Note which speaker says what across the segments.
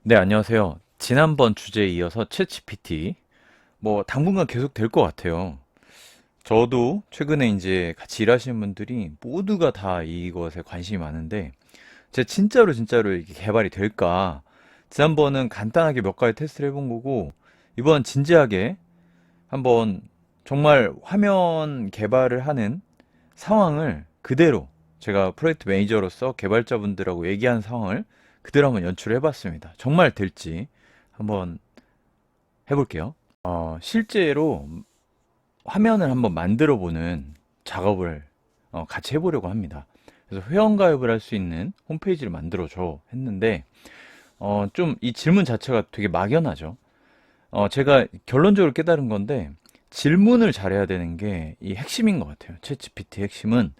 Speaker 1: 네, 안녕하세요. 지난번 주제에 이어서 챗GPT, 당분간 계속 될 것 같아요. 저도 최근에 이제 같이 일하시는 분들이 모두가 다 이것에 관심이 많은데, 제 진짜로 이게 개발이 될까? 지난번은 간단하게 몇 가지 테스트를 해본 거고, 이번 진지하게 한번 정말 화면 개발을 하는 상황을 그대로 제가 프로젝트 매니저로서 개발자분들하고 얘기한 상황을 그대로 한번 연출해 봤습니다. 정말 될지 한번 해볼게요. 실제로 화면을 한번 만들어 보는 작업을 같이 해보려고 합니다. 그래서 회원가입을 할 수 있는 홈페이지를 만들어 줘 했는데, 좀 이 질문 자체가 되게 막연하죠. 제가 결론적으로 깨달은 건데, 질문을 잘해야 되는 게 이 핵심인 것 같아요. 챗GPT 핵심은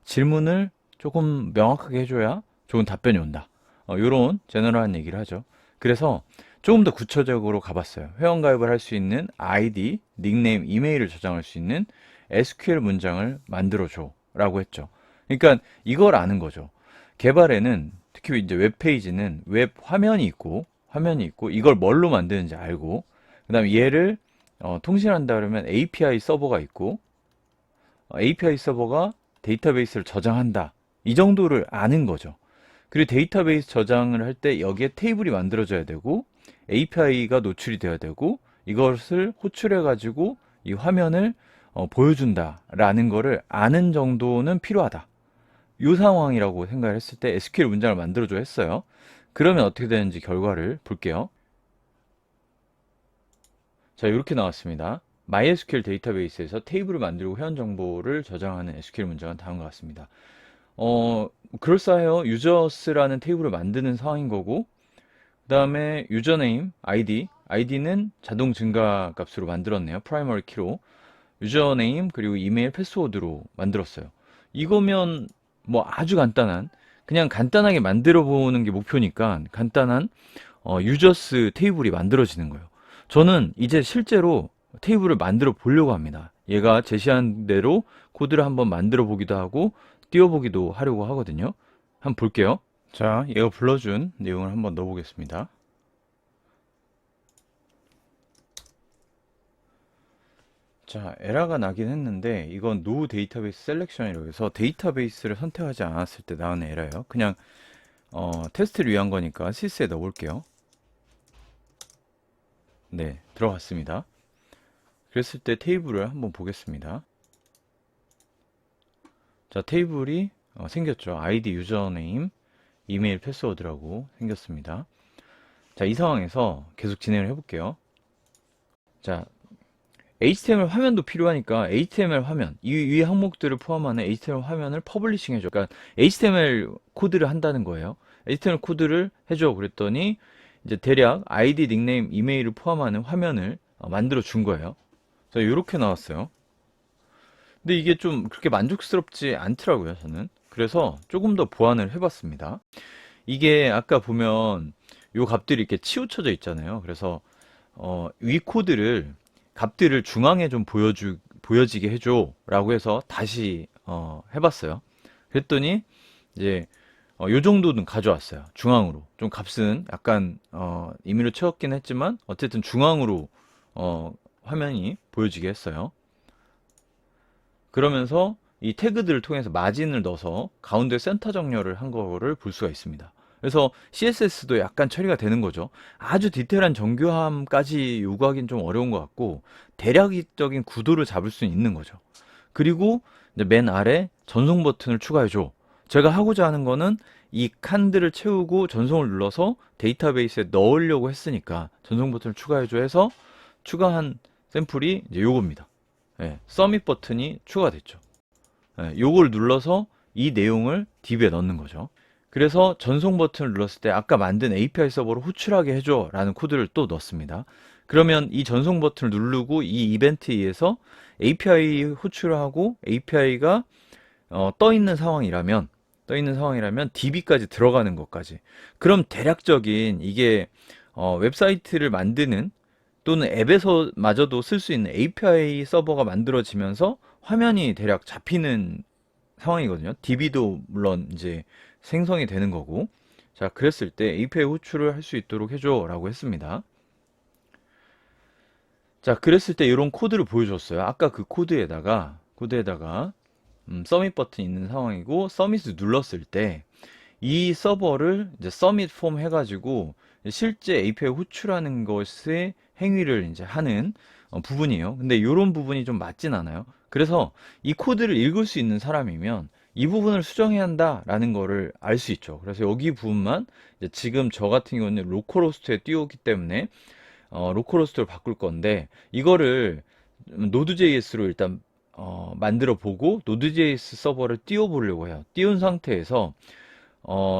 Speaker 1: 질문을 조금 명확하게 해줘야 좋은 답변이 온다. 요런 제너럴한 얘기를 하죠. 그래서 조금 더 구체적으로 가봤어요. 회원가입을 할 수 있는 아이디, 닉네임, 이메일을 저장할 수 있는 SQL 문장을 만들어줘 라고 했죠. 그러니까 이걸 아는 거죠. 개발에는 특히 이제 웹페이지는 웹 화면이 있고 이걸 뭘로 만드는지 알고, 그 다음에 얘를 통신한다 그러면 API 서버가 있고, API 서버가 데이터베이스를 저장한다. 이 정도를 아는 거죠. 그리고 데이터베이스 저장을 할 때 여기에 테이블이 만들어져야 되고, API가 노출이 돼야 되고, 이것을 호출해가지고 이 화면을 보여준다라는 거를 아는 정도는 필요하다. 이 상황이라고 생각을 했을 때 SQL 문장을 만들어줘 했어요. 그러면 어떻게 되는지 결과를 볼게요. 자, 이렇게 나왔습니다. MySQL 데이터베이스에서 테이블을 만들고 회원 정보를 저장하는 SQL 문장은 다음과 같습니다. 어, 그럴싸해요. 유저스라는 테이블을 만드는 상황인 거고, 그 다음에 유저네임, 아이디는 자동 증가 값으로 만들었네요. 프라이머리 키로. 유저네임, 그리고 이메일, 패스워드로 만들었어요. 이거면 뭐 아주 간단한, 그냥 간단하게 만들어 보는 게 목표니까 간단한 유저스 테이블이 만들어지는 거예요. 저는 이제 실제로 테이블을 만들어 보려고 합니다. 얘가 제시한 대로 코드를 한번 만들어 보기도 하고 띄워보기도 하려고 하거든요. 한번 볼게요. 자, 얘가 불러준 내용을 한번 넣어보겠습니다. 자, 에러가 나긴 했는데 이건 no 데이터베이스 셀렉션이라고 해서 데이터베이스를 선택하지 않았을 때 나오는 에러예요. 그냥 테스트를 위한 거니까 CS에 넣어볼게요. 네, 들어갔습니다. 그랬을 때 테이블을 한번 보겠습니다. 자, 테이블이 생겼죠. 아이디, 유저네임, 이메일, 패스워드라고 생겼습니다. 자, 이 상황에서 계속 진행을 해볼게요. 자, HTML 화면도 필요하니까 HTML 화면, 이 항목들을 포함하는 HTML 화면을 퍼블리싱 해줘. 그러니까 HTML 코드를 한다는 거예요. HTML 코드를 해줘. 그랬더니 이제 대략 아이디, 닉네임, 이메일을 포함하는 화면을 만들어 준 거예요. 자, 이렇게 나왔어요. 근데 이게 좀 그렇게 만족스럽지 않더라고요, 저는. 그래서 조금 더 보완을 해봤습니다. 이게 아까 보면 요 값들이 이렇게 치우쳐져 있잖아요. 그래서 위 코드를 값들을 중앙에 좀 보여지게 해줘라고 해서 다시 해봤어요. 그랬더니 이제 요 정도는 가져왔어요. 중앙으로. 좀 값은 약간 임의로 채웠긴 했지만 어쨌든 중앙으로 화면이 보여지게 했어요. 그러면서 이 태그들을 통해서 마진을 넣어서 가운데 센터 정렬을 한 거를 볼 수가 있습니다. 그래서 CSS도 약간 처리가 되는 거죠. 아주 디테일한 정교함까지 요구하기는 좀 어려운 것 같고 대략적인 구도를 잡을 수 있는 거죠. 그리고 이제 맨 아래 전송 버튼을 추가해줘. 제가 하고자 하는 거는 이 칸들을 채우고 전송을 눌러서 데이터베이스에 넣으려고 했으니까 전송 버튼을 추가해줘 해서 추가한 샘플이 이제 요겁니다. 예, 서밋 버튼이 추가됐죠. 예, 요걸 눌러서 이 내용을 DB에 넣는 거죠. 그래서 전송 버튼을 눌렀을 때 아까 만든 API 서버로 호출하게 해줘 라는 코드를 또 넣습니다. 그러면 이 전송 버튼을 누르고 이 이벤트에 의해서 API 호출하고 API가 떠 있는 상황이라면 DB까지 들어가는 것까지. 그럼 대략적인 이게 웹사이트를 만드는 또는 앱에서마저도 쓸 수 있는 API 서버가 만들어지면서 화면이 대략 잡히는 상황이거든요. DB도 물론 이제 생성이 되는 거고. 자, 그랬을 때 API 호출을 할 수 있도록 해줘 라고 했습니다. 자, 그랬을 때 이런 코드를 보여줬어요. 아까 그 코드에다가 서밋 버튼 있는 상황이고, 서밋을 눌렀을 때 이 서버를 이제 서밋 폼 해가지고 실제 API 호출하는 것의 행위를 이제 하는 부분이에요. 근데 이런 부분이 좀 맞진 않아요. 그래서 이 코드를 읽을 수 있는 사람이면 이 부분을 수정해야 한다라는 거를 알 수 있죠. 그래서 여기 부분만 이제 지금 저 같은 경우는 로컬호스트에 띄웠기 때문에 로컬호스트로 바꿀 건데, 이거를 노드.js로 일단 만들어 보고 노드.js 서버를 띄워 보려고 해요. 띄운 상태에서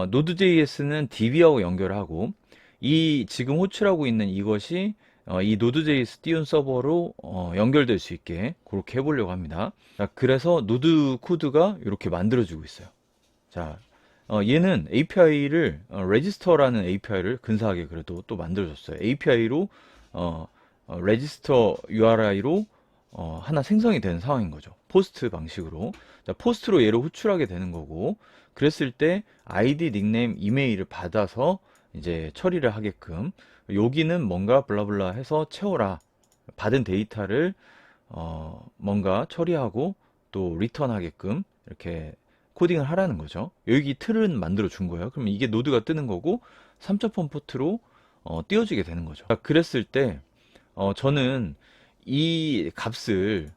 Speaker 1: 노드.js는 DB하고 연결하고, 이 지금 호출하고 있는 이것이 이 노드.js 띄운 서버로 연결될 수 있게 그렇게 해보려고 합니다. 자, 그래서 노드 코드가 이렇게 만들어지고 있어요. 자, 얘는 API를 레지스터라는 API를 근사하게 그래도 또 만들어줬어요. API로 레지스터 URI로 하나 생성이 되는 상황인 거죠. 포스트 방식으로. 자, 포스트로 얘를 호출하게 되는 거고, 그랬을 때 아이디, 닉네임, 이메일을 받아서 이제 처리를 하게끔, 여기는 뭔가 블라블라 해서 채워라. 받은 데이터를 뭔가 처리하고 또 리턴하게끔 이렇게 코딩을 하라는 거죠. 여기 틀은 만들어 준 거예요. 그럼 이게 노드가 뜨는 거고 3.0 포트로 띄워지게 되는 거죠. 그랬을 때 저는 이 값을,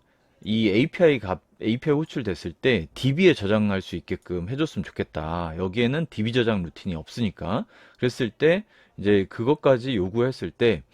Speaker 1: 이 API API 호출됐을 때 DB에 저장할 수 있게끔 해줬으면 좋겠다. 여기에는 DB 저장 루틴이 없으니까. 그랬을 때 이제 그것까지 요구했을 때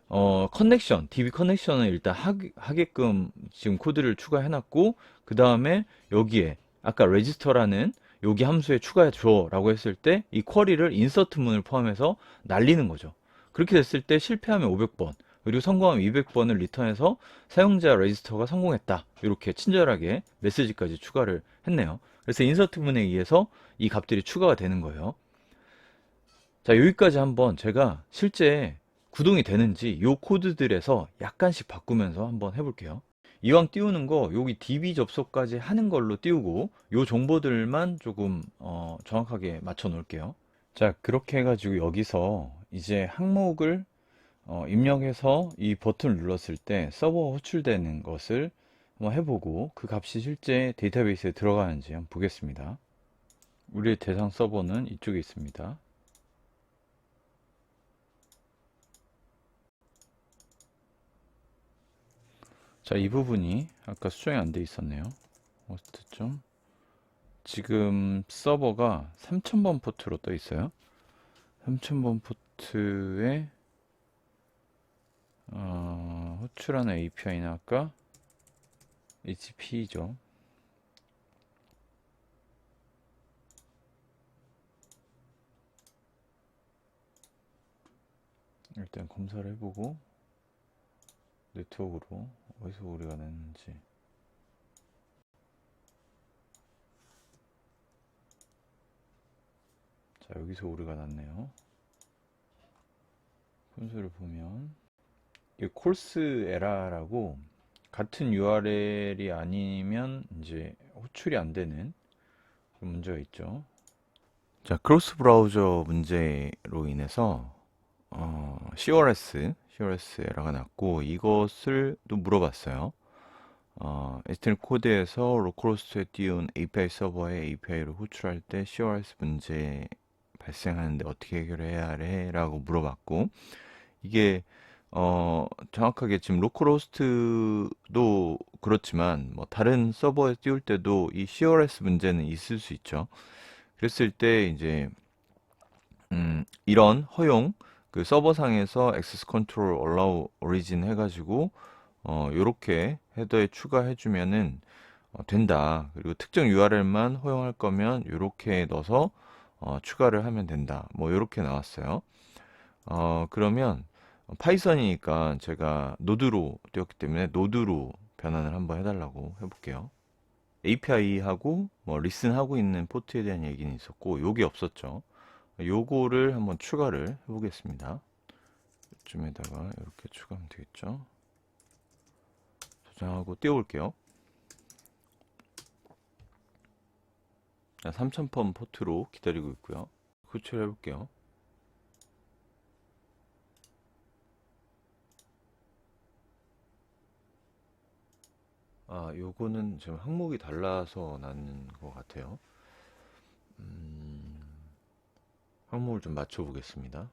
Speaker 1: 커넥션, DB 커넥션을 일단 하게끔 지금 코드를 추가해놨고, 그 다음에 여기에 아까 레지스터라는 여기 함수에 추가해줘 라고 했을 때 이 쿼리를 인서트 문을 포함해서 날리는 거죠. 그렇게 됐을 때 실패하면 500번, 그리고 성공하면 200번을 리턴해서 사용자 레지스터가 성공했다. 이렇게 친절하게 메시지까지 추가를 했네요. 그래서 인서트 문에 의해서 이 값들이 추가가 되는 거예요. 자, 여기까지 한번 제가 실제 구동이 되는지 요 코드들에서 약간씩 바꾸면서 한번 해볼게요. 이왕 띄우는 거 여기 DB 접속까지 하는 걸로 띄우고 요 정보들만 조금 정확하게 맞춰 놓을게요. 자, 그렇게 해가지고 여기서 이제 항목을 입력해서 이 버튼을 눌렀을 때 서버 호출되는 것을 한번 해보고, 그 값이 실제 데이터베이스에 들어가는지 한번 보겠습니다. 우리의 대상 서버는 이쪽에 있습니다. 자, 이 부분이 아까 수정이 안 돼 있었네요. 호스트 좀, 지금 서버가 3000번 포트로 떠 있어요. 3000번 포트에 호출하는 API는 아까 HP죠. 일단 검사를 해보고 네트워크로 어디서 오류가 났는지. 자, 여기서 오류가 났네요. 콘솔을 보면 이 콜스 에라라고, 같은 URL이 아니면 이제 호출이 안 되는 그런 문제가 있죠. 자, 크로스 브라우저 문제로 인해서 CRS 에러가 났고, 이것을 또 물어봤어요. HTML 코드에서 로컬호스트에 띄운 API 서버에 API를 호출할 때 CRS 문제 발생하는데 어떻게 해결해야 해? 라고 물어봤고, 이게 정확하게 지금 로컬호스트도 그렇지만 뭐 다른 서버에 띄울 때도 이 CRS 문제는 있을 수 있죠. 그랬을 때 이제 이런 허용, 그 서버상에서 액세스 컨트롤 allow origin 해가지고 요렇게 헤더에 추가해 주면은 된다. 그리고 특정 URL만 허용할 거면 요렇게 넣어서 추가를 하면 된다. 뭐 요렇게 나왔어요. 그러면 파이썬이니까 제가 노드로 띄웠기 때문에 노드로 변환을 한번 해달라고 해볼게요. API하고 뭐 리슨하고 있는 포트에 대한 얘기는 있었고, 요게 없었죠. 요거를 한번 추가를 해보겠습니다. 이쯤에다가 이렇게 추가하면 되겠죠. 저장하고 띄워볼게요. 3000번 포트로 기다리고 있고요. 호출해 볼게요. 아, 요거는 지금 항목이 달라서 나는 것 같아요. 음, 항목을 좀 맞춰 보겠습니다.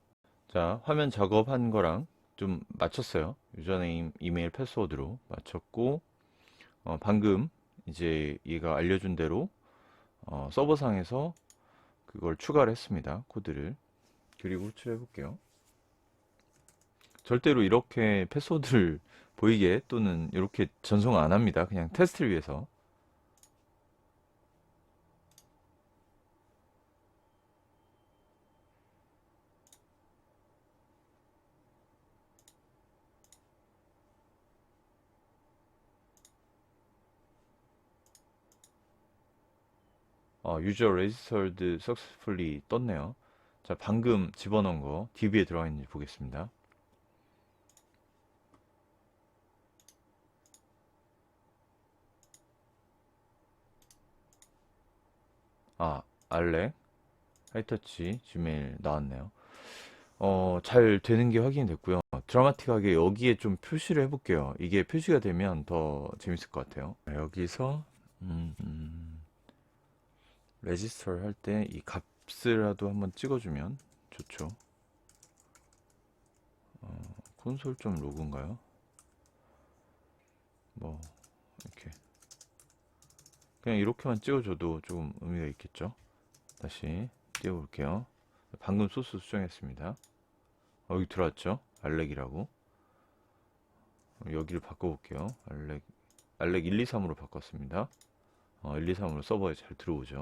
Speaker 1: 자, 화면 작업한 거랑 좀 맞췄어요. 유저네임, 이메일, 패스워드로 맞췄고, 방금 이제 얘가 알려준 대로 서버상에서 그걸 추가를 했습니다. 코드를. 그리고 호출해 볼게요. 절대로 이렇게 패스워드를 보이게 또는 이렇게 전송 안 합니다. 그냥 테스트를 위해서. User registered successfully 떴네요. 자, 방금 집어넣은 거 DB에 들어가 있는지 보겠습니다. 알렉, 하이터치, 지메일 나왔네요. 잘 되는 게 확인이 됐고요. 드라마틱하게 여기에 좀 표시를 해볼게요. 이게 표시가 되면 더 재밌을 것 같아요. 여기서 레지스터 할 때 이 값이라도 한번 찍어주면 좋죠. 콘솔 좀 로그인가요? 뭐 이렇게 그냥 이렇게만 찍어줘도 조금 의미가 있겠죠. 다시 띄워볼게요. 방금 소스 수정했습니다. 여기 들어왔죠? 알렉이라고. 여기를 바꿔볼게요. 알렉 1, 2, 3으로 바꿨습니다. 1, 2, 3으로 서버에 잘 들어오죠.